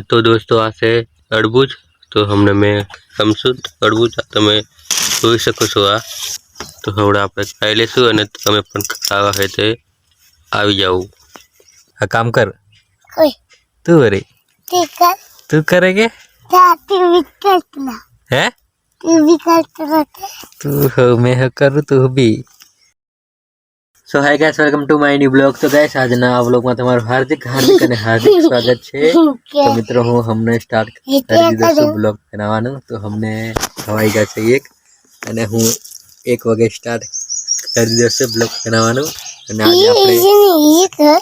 तो दोस्तों आ से तरबूज तो हमने मैं समझू तरबूज તમે જોઈ શકો છો આ તો હવે આપણે ખાઈ લેશું અને તમે પણ ખાવા હોય તે આવી જાવ આ કામ કર कोई तू अरे ठीक है तू करेगे तू भी करना है तू भी करते तू हो मैं हो करूँ तू भी so hi guys welcome to my new blog. तो गाइस આજના આ વ્લોગમાં તમારું હાર્દિક સ્વાગત છે। તો મિત્રો હું हमने સ્ટાર્ટ કરી દીધો છે બ્લોગ બનાવવાનું। તો हमने હવાઈ ગયા છે એક અને હું 1 વાગે સ્ટાર્ટ કરી દીધો છે બ્લોગ બનાવવાનું। અને આજે આપણે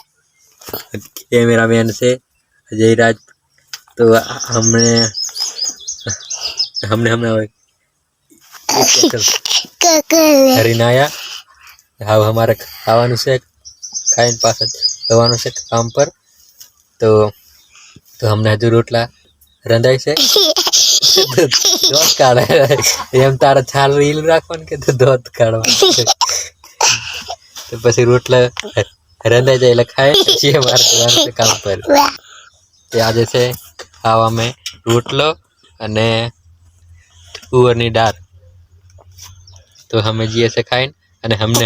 कैमरामैन से अजय राज तो हमने हमने हमने हरिनाया हाँ हमारे खावानु से खाइन पास जवानु से काम पर तो हमने हजू रोटला रंधाई से दोत काढ़े एम तारा छाल रील राखवान के तो दोत काढ़वा तो પછી રોટલા रंधाई जाए खाए પછી हमारे जवानु से काम पर तो आज से खावा में रोटलो अने तुअरनी दाळ तो हमें जी ऐसे खाइन અને हमने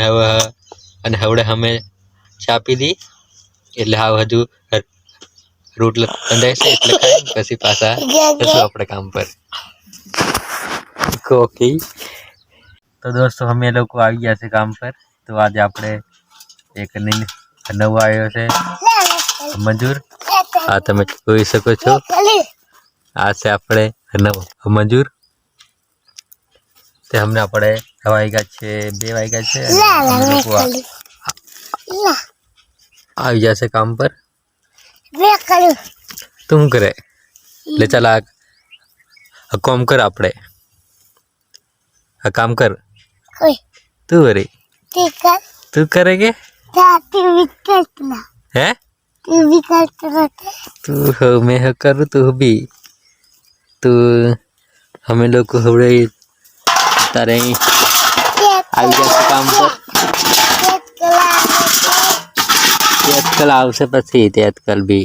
हवड़े हमें चा पीधी એટલે હાવ હજુ રોટલા રંધાય છે એટલે ખાઈ પછી પાછા જશું આપણે કામ પર ઓકે તો દોસ્તો અમે લોકો આવી ગયા છે કામ પર। તો આજે આપણે એક નવો આવ્યો છે મજૂર આ તમે જોઈ શકો છો આ છે આપણે નવો મજૂર તે हमने આપણે हवाई गया छे 2 वाग्या छे આવી જશે કામ પર तुम करे ले चला काम कर આપણે काम कर कोई तू अरे ठीक है तू करेगे तू भी करना है तू भी करते तू हो मैं हो करूँ तू भी तू हमें लोग को हवड़े तारे આવી જશે કામ પર તેતકલ આવશે પછી તેતકલ भी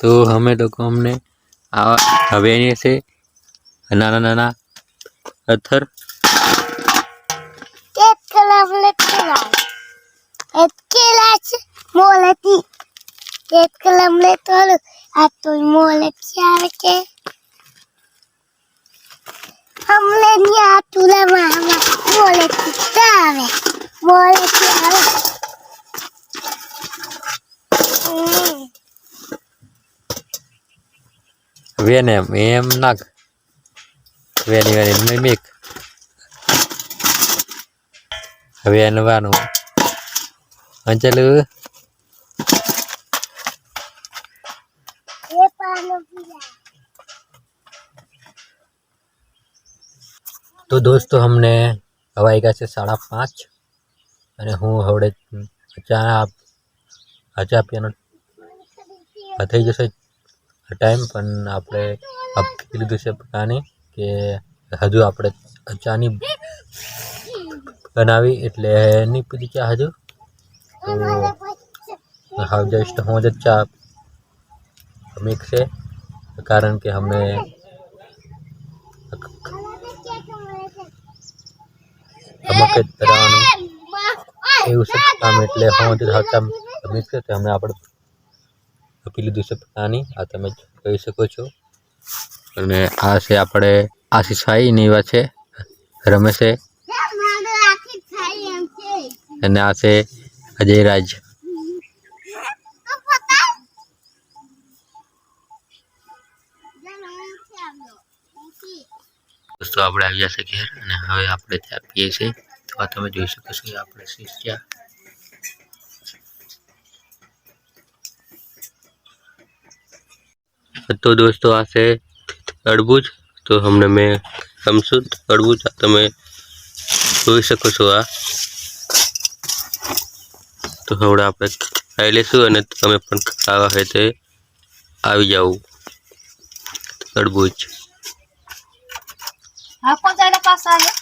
तो हमें लोग हमने હવે से नाना नाना पत्थर तेतकल हमने मोलती तेतकल हमने तो आ तो मोलती आवे के हमने नहीं तुला मामा मोलती आवे मोलती आवे वेने एम नाक वेनी वेनी मिक वेनवानु अंचलू ये पानो पिया। तो दोस्तों हमने हवाई गया से 5:30 અને હું હવડે ચા પીવાનો થઈ જશે ટાઈમ પણ આપણે આપી લીધું છે પાણી કે હજુ આપણે ચાની બનાવી એટલે નહીં પીધી ચા હજુ તો હાવ જસ્ટ હું જ ચા મિક્સ છે કારણ કે અમે મકે તરાવાનું એવું છે કામ એટલે હું જ હાચા મિક્સ છે અમે આપણે પી લીધું છે પાણી આ તમે જોઈ શકો છો। અને આ છે આપણે આશીષભાઈ ને એવા છે રમે છે અને આ છે અજય રાજ। दोस्तों આપણે આવી જશે ઘેર અને હવે આપણે ચા પીએ છીએ તો આ તમે જોઈ શકો છો આપણે શિષ્યા तो दोस्तों आ से तरबूज तो हमने मैं समझू तरबूज તમે જોઈ શકો છો આ તો હવે આપણે ખાઈ લેશું અને તમે પણ ખાવા હોય તે આવી જાવ तरबूज आप कौन सा पास आ गया